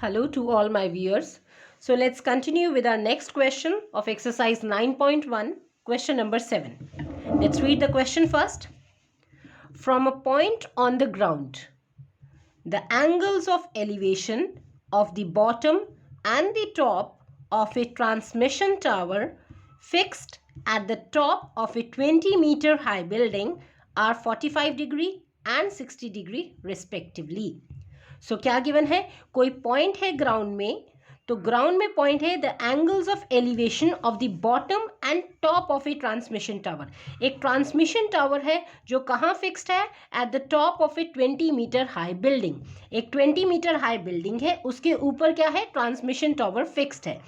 Hello to all my viewers. So let's continue with our next question of exercise 9.1, question number 7. Let's read the question first. From a point on the ground, the angles of elevation of the bottom and the top of a transmission tower fixed at the top of a 20-meter high building are 45 degree and 60 degree respectively. सो क्या given है, कोई point है ground में, तो ground में point है the angles of elevation of the bottom and top of a transmission tower. एक transmission tower है जो कहाँ फिक्स्ड है, at the top of a 20 metre high building. एक 20 मीटर हाई बिल्डिंग है, उसके ऊपर क्या है, ट्रांसमिशन टावर फिक्स्ड है.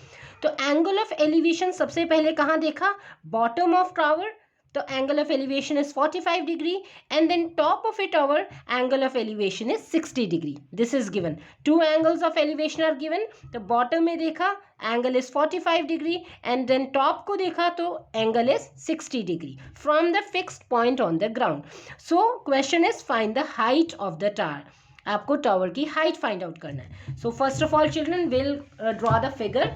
तो एंगल ऑफ एलिवेशन सबसे पहले कहाँ देखा, बॉटम ऑफ टावर, तो angle of elevation is 45 degree, and then top of a tower angle of elevation is 60 degree. This is given. Two angles of elevation are given. तो bottom में देखा angle is 45 degree, and then top को देखा तो angle is 60 degree from the fixed point on the ground. So question is find the height of the tower. आपको tower की height find out करना है. So first of all children will draw the figure.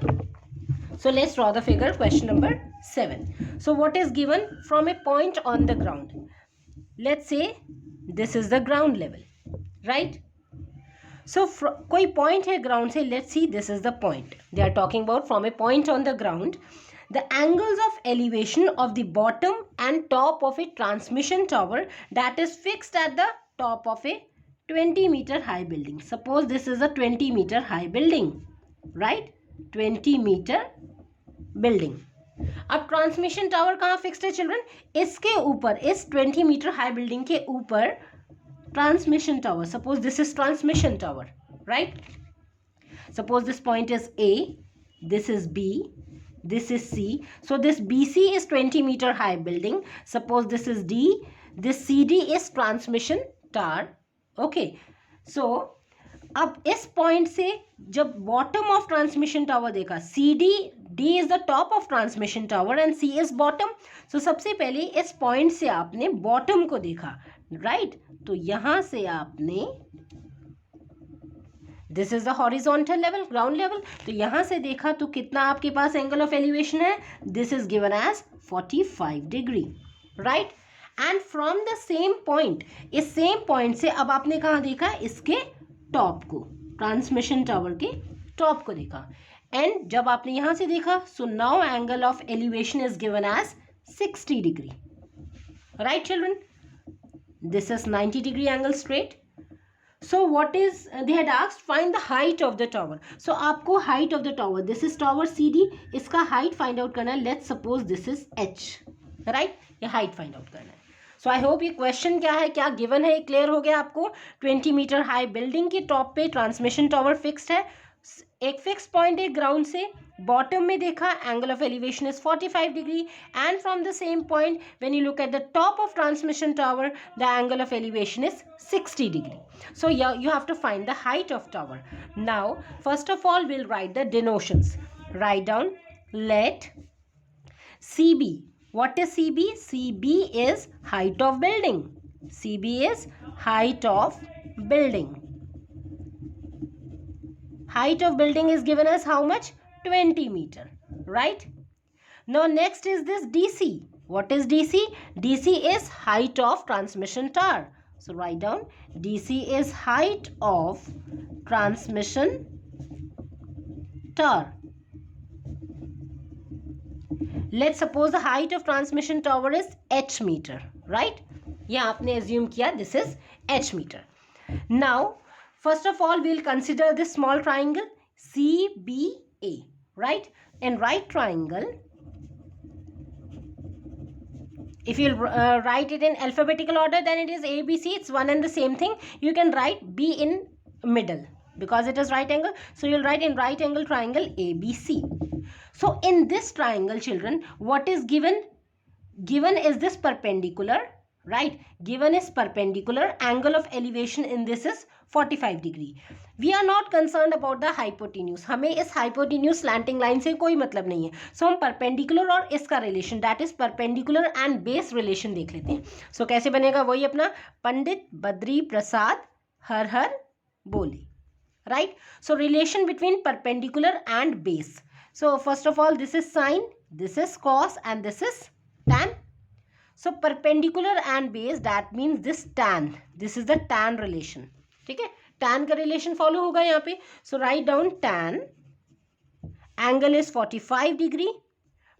So let's draw the figure, question number 7. So what is given from a point on the ground? Let's say this is the ground level, right? So कोई point है ground से, let's see this is the point. They are talking about from a point on the ground. The angles of elevation of the bottom and top of a transmission tower that is fixed at the top of a 20-meter high building. Suppose this is a 20-meter high building, right? 20 metre building. अब transmission tower कहाँ fixed है children, इसके ऊपर, इस 20 metre high building के ऊपर transmission tower. Suppose this is transmission tower, right. Suppose this point is A, this is B, this is C. So this BC is 20 meter high building. Suppose this is D, this CD is transmission tower. Okay, so अब इस point से जब bottom of transmission tower देखा, C D is the top of transmission tower and C is bottom. So सबसे पहले इस point से आपने बॉटम को देखा, राइट. तो यहां से आपने, this is the horizontal level, ground level, तो यहां से देखा तो कितना आपके पास एंगल ऑफ एलिवेशन है, this is given as 45 degree, right. And from the same point, इस सेम पॉइंट से अब आपने कहाँ देखा, इसके टॉप को, ट्रांसमिशन टावर के टॉप को देखा. एंड जब आपने यहां से देखा, so now angle of elevation is given as 60 degree, right children. This is 90 degree angle straight. So what is, they had asked find the height of the tower. So आपको height of the tower, this is tower C D, इसका height find out करना है. Let's suppose this is H, right. ये height find out करना है. सो I hope ये question क्या है, क्या गिवन है, क्लियर हो गया आपको. 20 मीटर हाई बिल्डिंग के टॉप पे ट्रांसमिशन टावर फिक्स्ड है, एक फिक्स पॉइंट है ग्राउंड से, बॉटम में देखा angle of elevation is 45 degree, and from the same point when you look at the top of transmission tower the angle of elevation is 60 degree. So you have to find the height of tower. Now first of all we'll write the denotions. Write down, let CB. What is CB? CB is height of building. CB is height of building. Height of building is given as how much? 20 meter, right? Now next is this DC. What is DC? DC is height of transmission tower. So write down, DC is height of transmission tower. Let's suppose the height of transmission tower is h meter, right? यहाँ आपने assume किया this is h meter. Now first of all we'll consider this small triangle CBA, right? In right triangle, if you write it in alphabetical order then it is ABC, it's one and the same thing. You can write B in middle because it is right angle, so you'll write in right angle triangle ABC. So in this triangle children, what is given? Given is this perpendicular, right? Given is perpendicular, angle of elevation in this is 45 degree. We are not concerned about the hypotenuse. हमें इस hypotenuse slanting line से कोई मतलब नहीं है. So हम perpendicular और इसका relation, that is perpendicular and base relation देख लेते हैं. So कैसे बनेगा, वही अपना पंडित बद्री प्रसाद हर हर बोले, right? So relation between perpendicular and base. So first of all, this is sine, this is cos, and this is tan. So perpendicular and base, that means this tan, this is the tan relation. ठीक है, tan का relation follow होगा यहाँ पे. So write down tan, angle is 45 degree,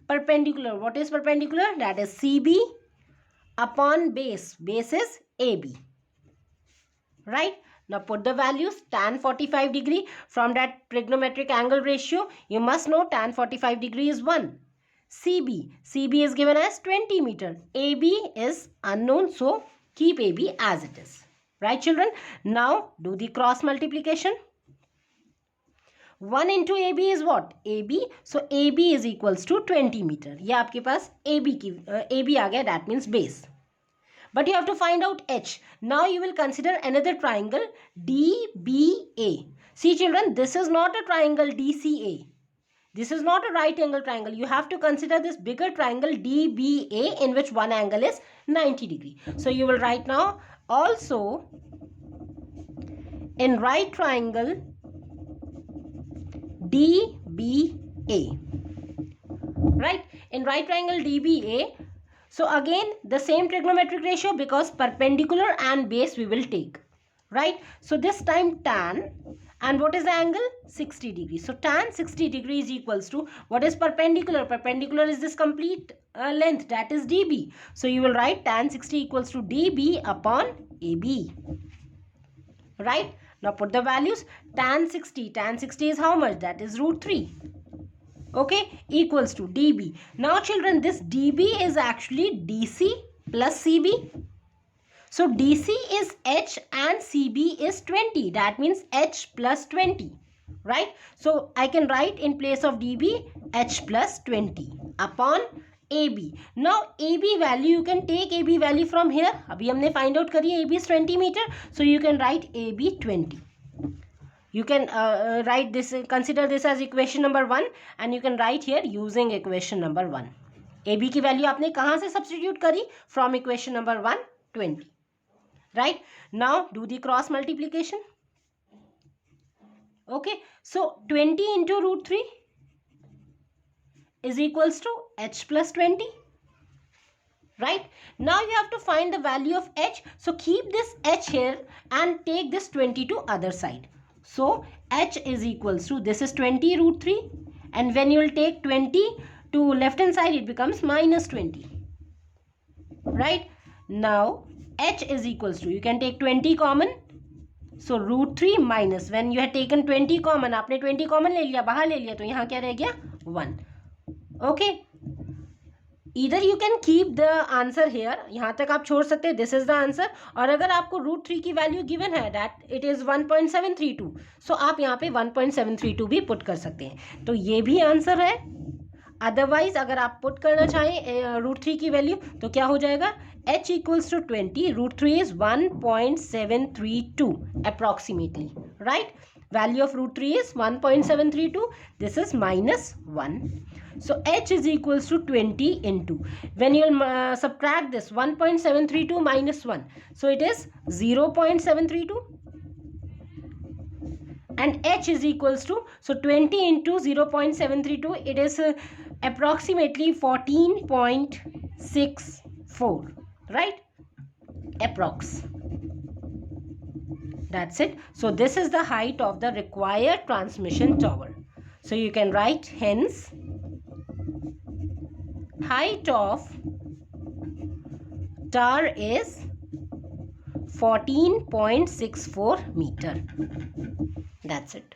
perpendicular, what is perpendicular? That is CB upon base, base is AB, right? Now put the values. Tan 45 degree, from that trigonometric angle ratio you must know tan 45 degree is 1. CB is given as 20 meter. AB is unknown, so keep AB as it is, right children? Now do the cross multiplication. 1 into AB is what? AB. So AB is equals to 20 meter. ये आपके पास AB आ गया, that means base. But you have to find out H. Now you will consider another triangle DBA. See children, this is not a triangle DCA. This is not a right angle triangle. You have to consider this bigger triangle DBA, in which one angle is 90 degree. So you will write now, also in right triangle DBA, right? In right triangle DBA, so again the same trigonometric ratio, because perpendicular and base we will take, right? So this time tan, and what is the angle? 60 degrees. So tan 60 degrees equals to, what is perpendicular? Perpendicular is this complete length, that is DB. So you will write tan 60 equals to DB upon AB, right? Now put the values. Tan 60 is how much? That is √3. Okay, equals to DB. Now children, this DB is actually DC plus CB. So DC is H and CB is 20. That means H plus 20, right? So I can write in place of DB H plus 20 upon AB. Now AB value, you can take AB value from here. अभी हमने find out करी AB is 20 meter. So you can write AB 20. You can write this, consider this as equation number 1, and you can write here using equation number 1. AB की value आपने कहाँ से substitute करी? From equation number 1, 20. Right? Now do the cross multiplication. Okay, so 20 into √3 is equals to H plus 20. Right? Now you have to find the value of H. So keep this H here and take this 20 to other side. So H is equals to, this is 20 √3, and when you will take 20 to left hand side, it becomes minus 20. Right? Now H is equals to, you can take 20 common. So √3 minus, when you had taken 20 common, आपने 20 common ले लिया, बाहर ले लिया, तो यहाँ क्या रह गया? 1. Okay. Either you can keep the answer here, यहाँ तक आप छोड़ सकते हैं, this is the answer. और अगर आपको √3 की value given है, that it is 1.732, so आप यहाँ पे 1.732 भी put कर सकते हैं, तो ये भी answer है. Otherwise अगर आप put करना चाहें √3 की value, तो क्या हो जाएगा? H equals to 20, √3 is 1.732 approximately, right? Value of √3 is 1.732. This is minus 1. So H is equals to 20 into, when you will subtract this 1.732 minus 1, so it is 0.732, and H is equals to, so 20 into 0.732, it is approximately 14.64, right? Approx. That's it. So this is the height of the required transmission tower. So you can write, hence height of tower is 14.64 meter. That's it,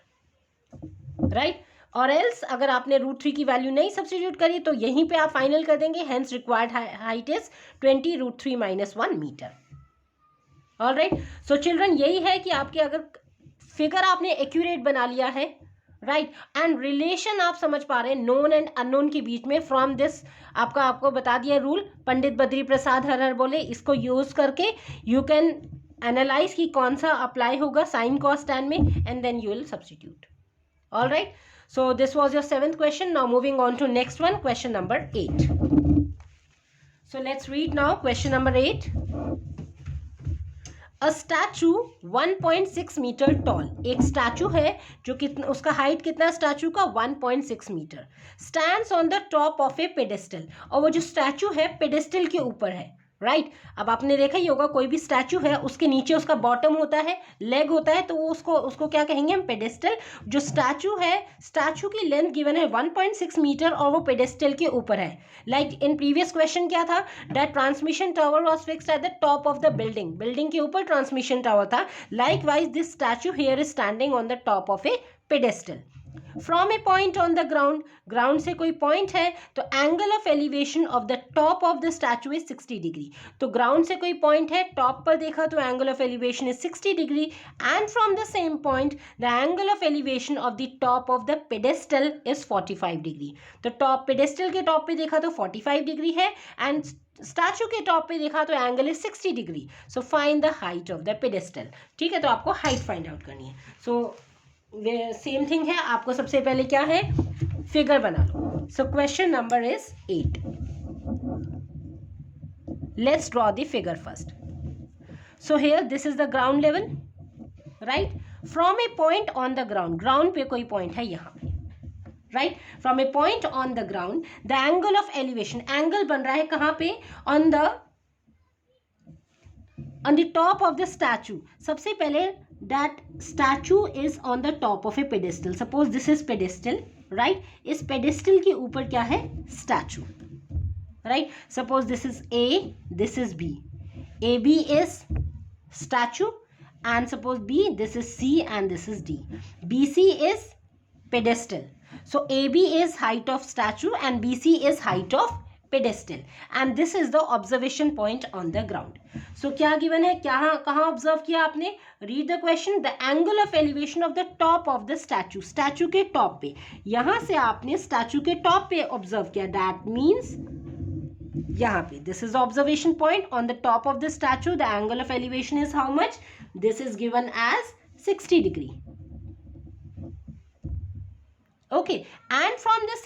right? और else अगर आपने √3 की value नहीं substitute करी, तो यहीं पे आप फाइनल कर देंगे, hence required height is 20 √3 minus 1 meter. All right. So children, यही है कि आपके अगर फिगर आपने एक्यूरेट बना लिया है, राइट, एंड रिलेशन आप समझ पा रहे हैं नोन एंड अननोन के बीच में, फ्रॉम दिस आपको बता दिया रूल, पंडित बद्री प्रसाद हर हर बोले, इसको यूज करके यू कैन एनालाइज कि कौन सा अप्लाई होगा साइन कॉस टैन में, and then you will substitute. All right. So this was your 7th question. Now moving on to next one, question number 8. So let's read now question number 8. A statue 1.6 metre tall, एक statue है जो कितना, उसका height कितना statue का 1.6 metre, stands on the top of a pedestal, और वो जो स्टैचू है पेडेस्टल के ऊपर है, राइट अब आपने देखा ही होगा कोई भी स्टैचू है उसके नीचे उसका बॉटम होता है, लेग होता है, तो वो उसको क्या कहेंगे हम, पेडेस्टल। जो स्टैचू है, स्टैचू की लेंथ गिवन है 1.6 मीटर और वो पेडेस्टल के ऊपर है। लाइक इन प्रीवियस क्वेश्चन क्या था, that transmission tower was fixed at the top of the building, building के ऊपर ट्रांसमिशन टावर था। Like wise this statue here is standing on the top of a pedestal. From a point on the ground, ground से कोई point है तो angle of elevation of the top of the statue is 60 degree. तो ground से कोई point है, top पर देखा तो angle of elevation is 60 degree, and from the same point the angle of elevation of the top of the pedestal is 45 degree. तो top, pedestal के top पे देखा तो 45 डिग्री है, एंड स्टैचू के टॉप पे देखा तो angle is 60 degree. So find the height of the pedestal. ठीक है, तो आपको हाइट फाइंड आउट करनी है। सो सेम थिंग है, आपको सबसे पहले क्या है, फिगर बना लो। So question number is 8। Let's draw the figure first. So here this is the ground level, right. From a point on the ground, ground पे कोई पॉइंट है यहाँ पे, right. From a point on the ground the angle of elevation, angle बन रहा है कहाँ पे, on the top of the statue. सबसे पहले that statue is on the top of a pedestal, suppose this is pedestal, right, इस pedestal के ऊपर क्या है, statue, right, suppose this is A, this is B, AB is statue, and suppose B, this is C and this is D, BC is pedestal, so AB is height of statue and BC is height of pedestal, and this is the observation point on the ground. So क्या given है, क्या कहाँ observe किया आपने, read the question, the angle of elevation of the top of the statue, statue के top पे, यहाँ से आपने statue के टॉप पे ऑब्जर्व किया, that means यहाँ पे this is the observation point on the top of the statue, the angle of elevation is how much, this is given as 60 degree. Okay, and from the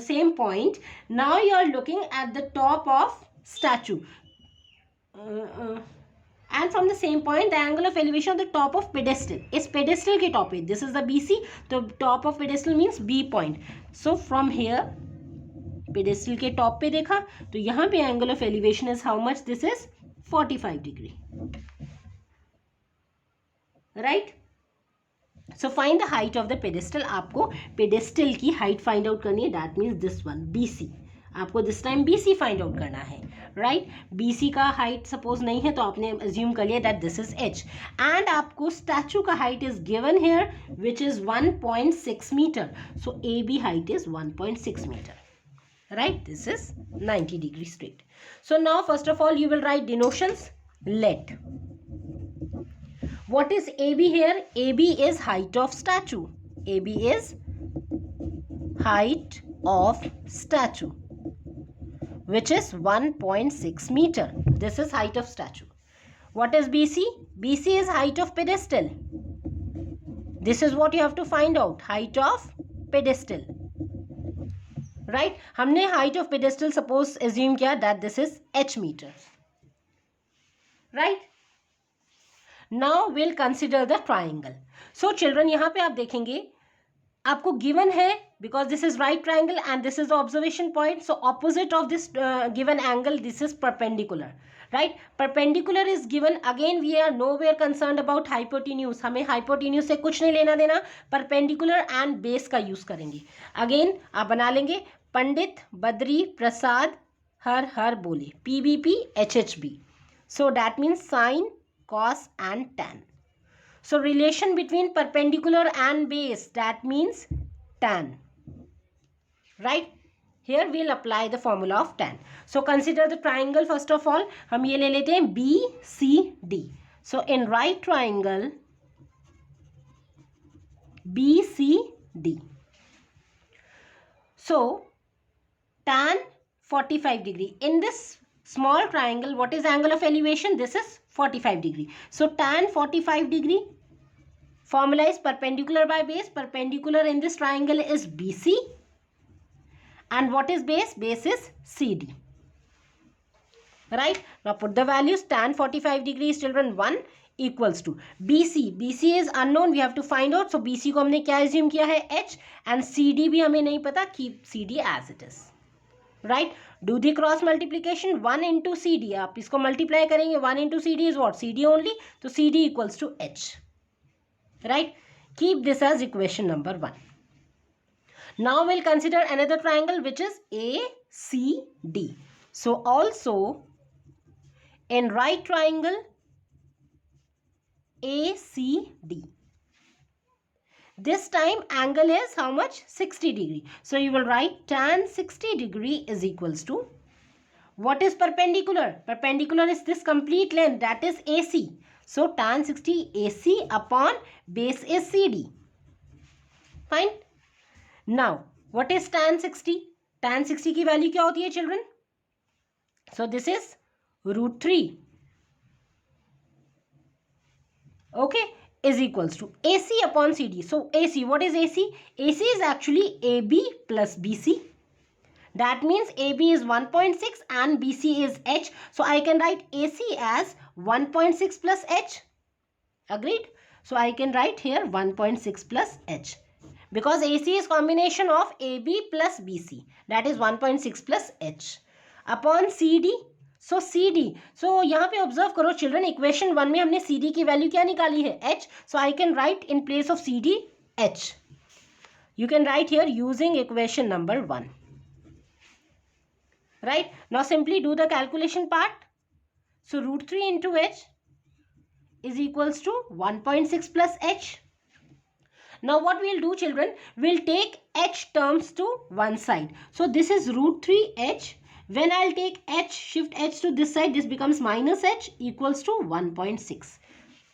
same point, now you are looking at the top of statue, and from the same point the angle of elevation of the top of pedestal is pedestal के top पे, this is the BC, तो top of pedestal means B point, so from here pedestal के top पे देखा तो यहाँ पे angle of elevation is how much, this is 45 degree, right. So find the height of the pedestal, आपको pedestal की height find out करनी है, that means this one BC, आपको this time BC find out करना है, right. BC का height suppose नहीं है तो आपने assume कर लिया that this is H, and आपको statue का height is given here which is 1.6 meter, so AB height is 1.6 meter, right. This is 90 degree straight. So now first of all you will write denotions. Let, what is AB here, AB is height of statue, AB is height of statue which is 1.6 meter, this is height of statue. What is BC, BC is height of pedestal, this is what you have to find out, height of pedestal, right. हमने height of pedestal suppose assume किया that this is H meter, right. Now we'll consider the triangle. So children, यहाँ पे आप देखेंगे आपको given है, because this is right triangle and this is the observation point, so opposite of this given angle, this is perpendicular, right. Perpendicular is given, again we are nowhere concerned about hypotenuse, हमें hypotenuse से कुछ नहीं लेना देना, perpendicular and base का use करेंगे. Again आप बना लेंगे, पंडित बद्री प्रसाद हर हर बोले, PBP HHB, so that means sine, cos and tan. So relation between perpendicular and base, that means tan, right. Here we'll apply the formula of tan. So consider the triangle first of all, हम ये ले लेते हैं BCD. So in right triangle BCD, so tan 45 degree. In this small triangle, what is angle of elevation? This is 45 degree. So tan 45 degree, formula is perpendicular by base. Perpendicular in this triangle is BC, and what is base? Base is CD, right. Now put the values. Tan 45 degree is children 1, equals to BC is unknown, we have to find out. So BC को हमने क्या assume किया है, H, and CD भी हमें नहीं पता, keep CD as it is, right? Do the cross multiplication, 1 into CD, आप इसको multiply करेंगे, 1 into CD is what, CD only, तो CD equals to H, right? Keep this as equation number 1. Now we'll consider another triangle which is ACD. So also in right triangle ACD, this time angle is how much, 60 degree. So you will write tan 60 degree is equals to, what is perpendicular? Perpendicular is this complete length, that is AC. So tan 60 AC upon base is CD. Fine. Now what is tan 60? Tan 60 की value क्या होती है children? So this is √3. Okay, is equals to AC upon CD. So AC, what is AC? AC is actually AB plus BC. That means AB is 1.6 and BC is H. So I can write AC as 1.6 plus H. Agreed? So I can write here 1.6 plus H. Because AC is combination of AB plus BC. That is 1.6 plus H. Upon CD. So CD. So यहाँ पे observe करो children, equation 1 में हमने CD की value क्या निकाली है, H. So I can write in place of CD H. You can write here using equation number 1. Right? Now simply do the calculation part. So √3 into H is equals to 1.6 plus H. Now what we'll do children, we'll take H terms to one side. So this is √3H. When I'll take H, shift H to this side, this becomes minus H equals to 1.6.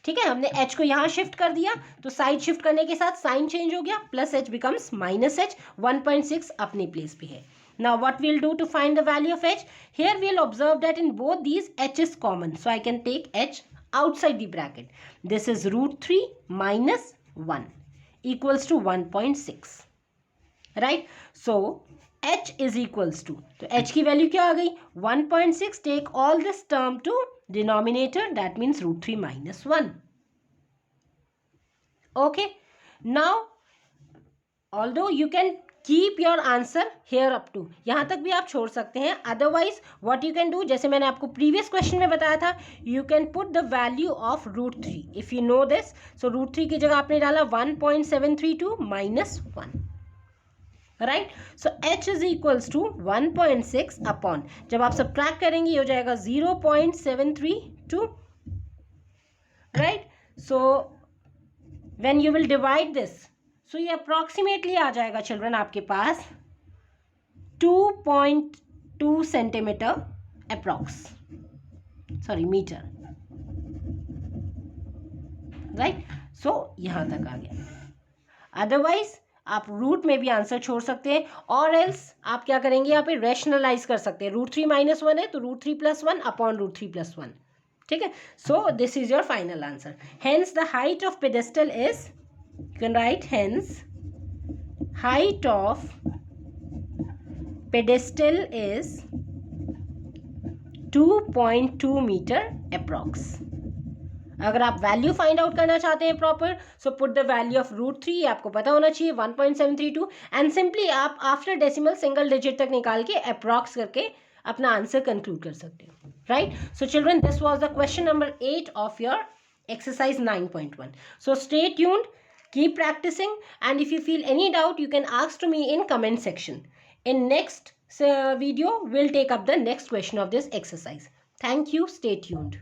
ठीक है, हमने H को यहाँ shift कर दिया तो side shift करने के साथ साइन चेंज हो गया, plus H becomes minus H, 1.6 अपने प्लेस पे है. Now what we'll do to find the value of H? Here we'll observe that in both these H is common. So I can take H outside the bracket. This is √3 minus 1 equals to 1.6. Right? So H is equals to, तो H की value क्या आ गई, 1.6. Take all this term to denominator, that means √3 minus 1. Okay. Now although you can keep your answer here up to, यहाँ तक भी आप छोड़ सकते हैं. Otherwise what you can do, जैसे मैंने आपको previous question में बताया था, you can put the value of √3. If you know this, so √3 की जगह आपने डाला 1.732 minus 1. Right? So H is equals to 1.6 upon, जब आप subtract करेंगे ये हो जाएगा 0.732. Right? So when you will divide this, so ये approximately आ जाएगा children आपके पास 2.2 centimeter approx, sorry meter. Right? So यहाँ तक आ गया. Otherwise आप रूट में भी आंसर छोड़ सकते हैं, और एल्स आप क्या करेंगे, यहाँ पे रेशनलाइज कर सकते हैं. √3 minus 1 है तो √3 plus 1 upon √3 plus 1. ठीक है. So this is your final answer. Hence the height of pedestal is, you can write hence height of pedestal is 2.2 metre approx. अगर आप वैल्यू फाइंड आउट करना चाहते हैं proper, so put the value of √3, आपको पता होना चाहिए 1.732, and simply आप आफ्टर डेसिमल सिंगल डिजिट तक निकाल के अप्रॉक्स करके अपना आंसर कंक्लूड कर सकते हो. Right? So children, this was the question number 8 of your exercise 9.1. So stay tuned, keep practicing, and if you feel any doubt, you can ask to me in comment section. In next video, we'll take up the next question of this exercise. Thank you. Stay tuned.